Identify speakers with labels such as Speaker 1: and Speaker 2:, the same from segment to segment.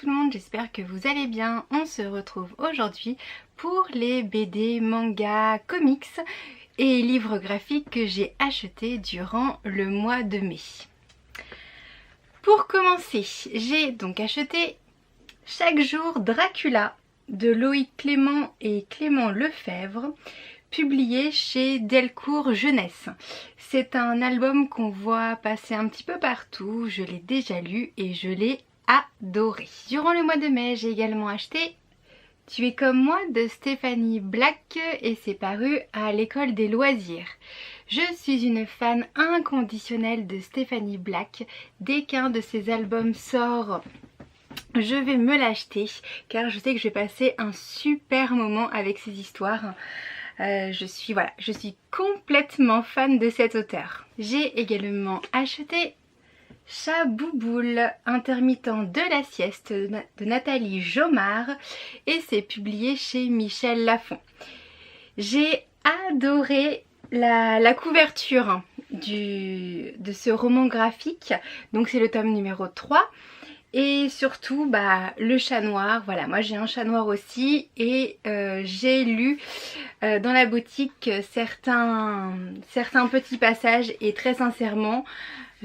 Speaker 1: tout le monde, j'espère que vous allez bien. On se retrouve aujourd'hui pour les BD, mangas, comics et livres graphiques que j'ai achetés durant le mois de mai. Pour commencer, j'ai donc acheté Chaque jour Dracula de Loïc Clément et Clément Lefebvre, publié chez Delcourt Jeunesse. C'est un album qu'on voit passer un petit peu partout, je l'ai déjà lu et je l'ai adoré. Durant le mois de mai, j'ai également acheté Tu es comme moi de Stéphanie Black et c'est paru à l'école des loisirs. Je suis une fan inconditionnelle de Stéphanie Black. Dès qu'un de ses albums sort, je vais me l'acheter car je sais que je vais passer un super moment avec ces histoires. Je suis complètement fan de cet auteur. J'ai également acheté Chat Bouboule, intermittent de la sieste de Nathalie Jomard et c'est publié chez Michel Lafon. J'ai adoré la couverture de ce roman graphique, donc c'est le tome numéro 3. Et surtout le chat noir, voilà, moi j'ai un chat noir aussi et j'ai lu dans la boutique certains petits passages et très sincèrement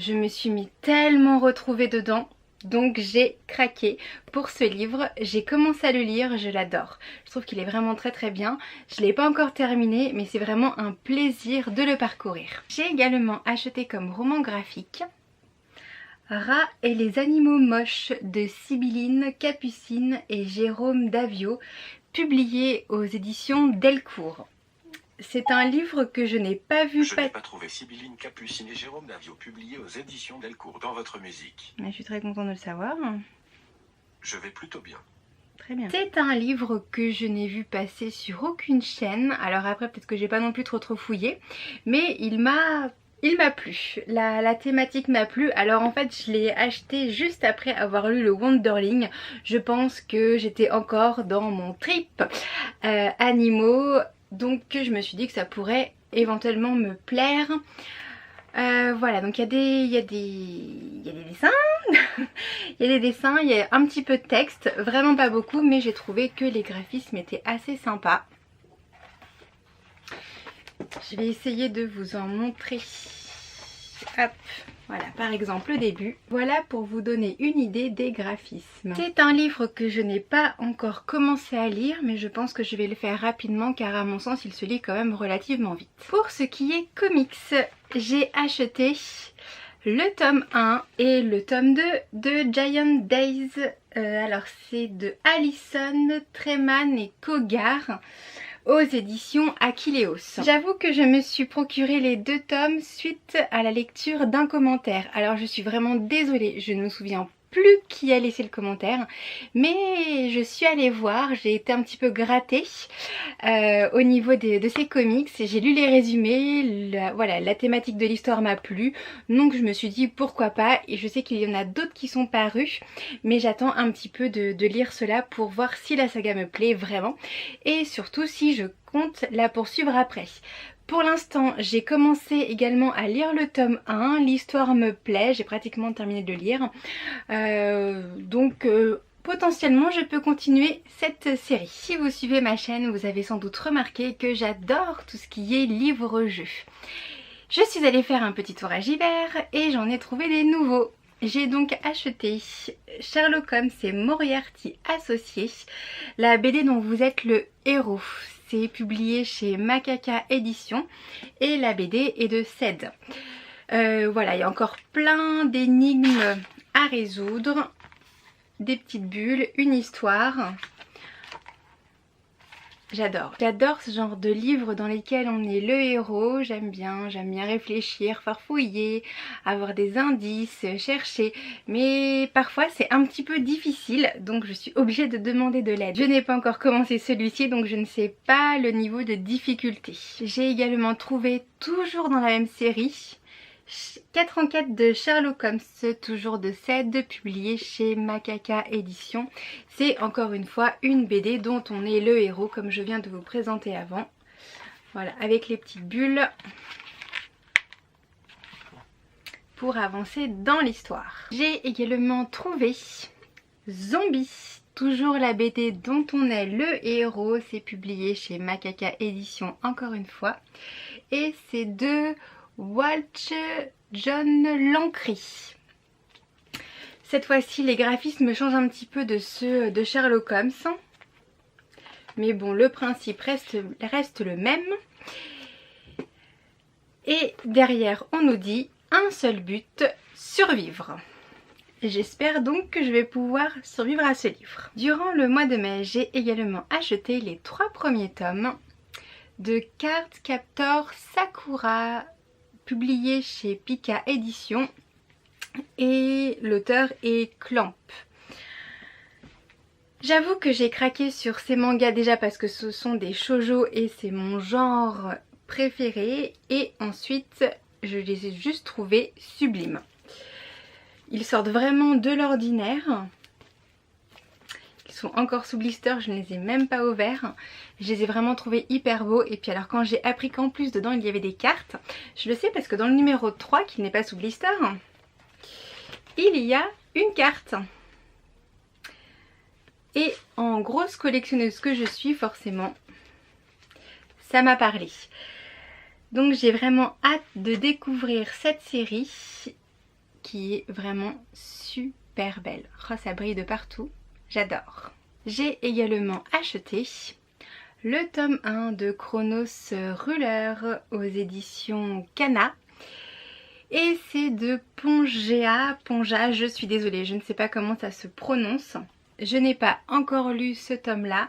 Speaker 1: je me suis tellement retrouvée dedans. Donc j'ai craqué pour ce livre, j'ai commencé à le lire, je l'adore. Je trouve qu'il est vraiment très très bien. Je ne l'ai pas encore terminé mais c'est vraiment un plaisir de le parcourir. J'ai également acheté comme roman graphique Rat et les animaux moches de Sibylline Capucine et Jérôme Davio, publié aux éditions Delcourt. C'est un livre que je n'ai pas vu.
Speaker 2: Je n'ai pas trouvé Sibylline Capucine et Jérôme Davio publiés aux éditions Delcourt dans votre musique.
Speaker 1: Mais je suis très contente de le savoir.
Speaker 2: Je vais plutôt bien.
Speaker 1: Très bien. C'est un livre que je n'ai vu passer sur aucune chaîne. Alors après peut-être que j'ai pas non plus trop fouillé. Mais il m'a plu, la thématique m'a plu. Alors en fait je l'ai acheté juste après avoir lu le Wonderling. Je pense que j'étais encore dans mon trip animaux. Donc je me suis dit que ça pourrait éventuellement me plaire. Voilà, donc il y a des dessins. Il y a des dessins, il y a un petit peu de texte. Vraiment pas beaucoup mais j'ai trouvé que les graphismes étaient assez sympas. Je vais essayer de vous en montrer. Hop, voilà, par exemple le début. Voilà pour vous donner une idée des graphismes. C'est un livre que je n'ai pas encore commencé à lire, mais je pense que je vais le faire rapidement car à mon sens il se lit quand même relativement vite. Pour ce qui est comics, j'ai acheté le tome 1 et le tome 2 de Giant Days. Alors c'est de Alison Treman et Kogar aux éditions Akileos. J'avoue que je me suis procuré les 2 tomes suite à la lecture d'un commentaire. Alors je suis vraiment désolée, je ne me souviens plus qui a laissé le commentaire, mais je suis allée voir, j'ai été un petit peu grattée au niveau de ces comics, j'ai lu les résumés, la thématique de l'histoire m'a plu, donc je me suis dit pourquoi pas, et je sais qu'il y en a d'autres qui sont parus, mais j'attends un petit peu de lire cela pour voir si la saga me plaît vraiment, et surtout si je compte la poursuivre après. Pour l'instant, j'ai commencé également à lire le tome 1, l'histoire me plaît, j'ai pratiquement terminé de le lire. Potentiellement je peux continuer cette série. Si vous suivez ma chaîne, vous avez sans doute remarqué que j'adore tout ce qui est livre-jeu. Je suis allée faire un petit tour à Gibert et j'en ai trouvé des nouveaux. J'ai donc acheté Sherlock Holmes et Moriarty associés, la BD dont vous êtes le héros. C'est publié chez Macaca Édition et la BD est de Ced. Voilà, il y a encore plein d'énigmes à résoudre, des petites bulles, une histoire. J'adore ce genre de livres dans lesquels on est le héros, j'aime bien réfléchir, farfouiller, avoir des indices, chercher, mais parfois c'est un petit peu difficile donc je suis obligée de demander de l'aide. Je n'ai pas encore commencé celui-ci donc je ne sais pas le niveau de difficulté. J'ai également trouvé, toujours dans la même série, 4 enquêtes de Sherlock Holmes, toujours de Ced, publié chez Macaca Édition. C'est encore une fois une BD dont on est le héros comme je viens de vous présenter avant. Voilà, avec les petites bulles pour avancer dans l'histoire. J'ai également trouvé Zombie, toujours la BD dont on est le héros, c'est publié chez Macaca Édition encore une fois. Et c'est de Walsh John Lancry. Cette fois-ci, les graphismes changent un petit peu de ceux de Sherlock Holmes. Mais bon, le principe reste le même. Et derrière, on nous dit un seul but, survivre. J'espère donc que je vais pouvoir survivre à ce livre. Durant le mois de mai, j'ai également acheté les 3 premiers tomes de Card Captor Sakura, publié chez Pika Édition, et l'auteur est Clamp. J'avoue que j'ai craqué sur ces mangas déjà parce que ce sont des shoujo et c'est mon genre préféré, et ensuite je les ai juste trouvés sublimes. Ils sortent vraiment de l'ordinaire. Ils sont encore sous blister, je ne les ai même pas ouverts. Je les ai vraiment trouvés hyper beaux. Et puis alors quand j'ai appris qu'en plus dedans il y avait des cartes, je le sais parce que dans le numéro 3 qui n'est pas sous blister, il y a une carte. Et en grosse collectionneuse que je suis, forcément, ça m'a parlé. Donc j'ai vraiment hâte de découvrir cette série qui est vraiment super belle. Oh, ça brille de partout, j'adore. J'ai également acheté le tome 1 de Chronos Ruler aux éditions Kana. Et c'est de Ponja, je suis désolée, je ne sais pas comment ça se prononce. Je n'ai pas encore lu ce tome-là.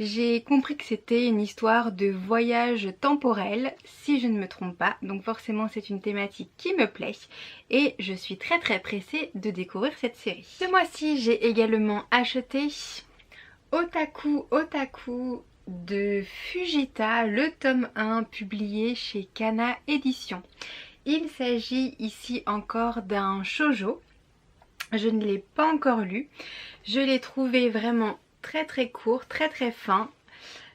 Speaker 1: J'ai compris que c'était une histoire de voyage temporel, si je ne me trompe pas. Donc forcément c'est une thématique qui me plaît. Et je suis très pressée de découvrir cette série. Ce mois-ci j'ai également acheté Otaku de Fujita, le tome 1 publié chez Kana Édition. Il s'agit ici encore d'un shoujo. Je ne l'ai pas encore lu. Je l'ai trouvé vraiment très court, très fin.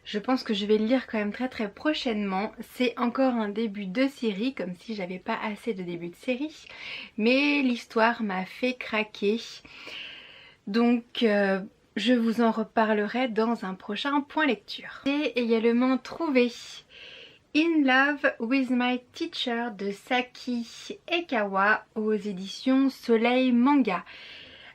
Speaker 1: Je pense que je vais le lire quand même très prochainement. C'est encore un début de série, comme si j'avais pas assez de début de série. Mais l'histoire m'a fait craquer. Donc je vous en reparlerai dans un prochain point lecture. J'ai également trouvé In Love with My Teacher de Saki Ekawa aux éditions Soleil Manga.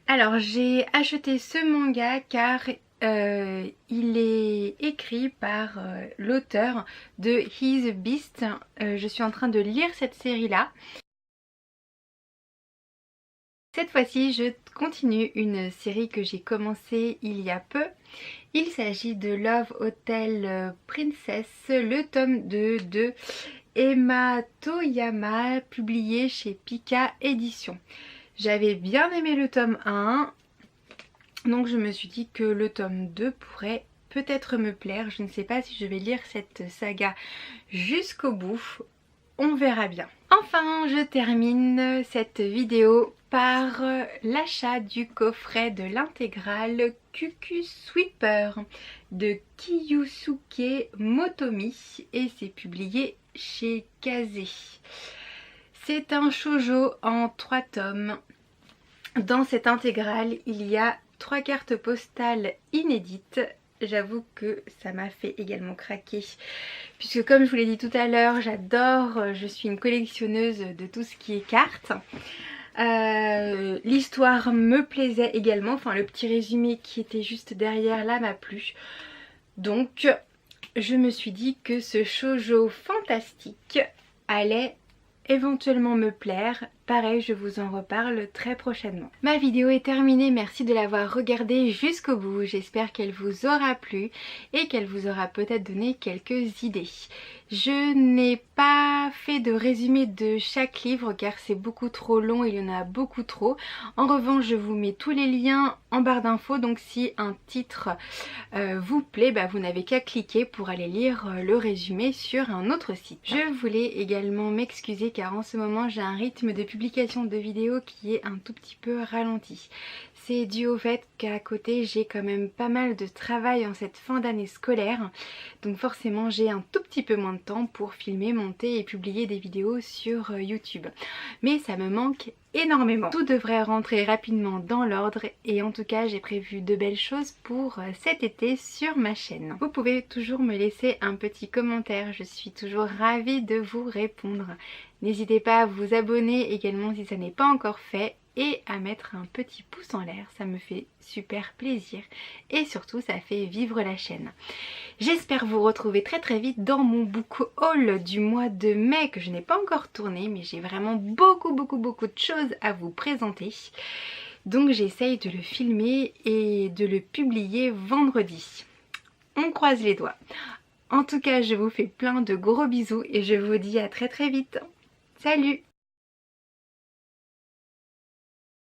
Speaker 1: Alors j'ai acheté ce manga car il est écrit par l'auteur de His Beast. Je suis en train de lire cette série là. Cette fois-ci je continue une série que j'ai commencée il y a peu. Il s'agit de Love Hotel Princess, le tome 2 de Emma Toyama, publié chez Pika Édition. J'avais bien aimé le tome 1, donc je me suis dit que le tome 2 pourrait peut-être me plaire. Je ne sais pas si je vais lire cette saga jusqu'au bout, on verra bien. Enfin, je termine cette vidéo par l'achat du coffret de l'intégrale Cuckoo Sweeper de Kiyusuke Motomi et c'est publié chez Kazé. C'est un shoujo en 3 tomes. Dans cette intégrale, il y a 3 cartes postales inédites. J'avoue que ça m'a fait également craquer puisque comme je vous l'ai dit tout à l'heure, j'adore, je suis une collectionneuse de tout ce qui est cartes. L'histoire me plaisait également, enfin le petit résumé qui était juste derrière là m'a plu. Donc je me suis dit que ce shoujo fantastique allait éventuellement me plaire. Pareil, je vous en reparle très prochainement. Ma vidéo est terminée, merci de l'avoir regardée jusqu'au bout. J'espère qu'elle vous aura plu et qu'elle vous aura peut-être donné quelques idées. Je n'ai pas fait de résumé de chaque livre car c'est beaucoup trop long, il y en a beaucoup trop. En revanche, je vous mets tous les liens en barre d'infos, donc si un titre vous plaît, vous n'avez qu'à cliquer pour aller lire le résumé sur un autre site. Je voulais également m'excuser car en ce moment j'ai un rythme de publication de vidéos qui est un tout petit peu ralenti. C'est dû au fait qu'à côté j'ai quand même pas mal de travail en cette fin d'année scolaire, donc forcément j'ai un tout petit peu moins de temps pour filmer, monter et publier des vidéos sur YouTube. Mais ça me manque énormément. Tout devrait rentrer rapidement dans l'ordre et en tout cas j'ai prévu de belles choses pour cet été sur ma chaîne. Vous pouvez toujours me laisser un petit commentaire, je suis toujours ravie de vous répondre. N'hésitez pas à vous abonner également si ça n'est pas encore fait et à mettre un petit pouce en l'air, ça me fait super plaisir et surtout ça fait vivre la chaîne. J'espère vous retrouver très vite dans mon book haul du mois de mai que je n'ai pas encore tourné, mais j'ai vraiment beaucoup de choses à vous présenter. Donc j'essaye de le filmer et de le publier vendredi. On croise les doigts. En tout cas, je vous fais plein de gros bisous et je vous dis à très vite. Salut!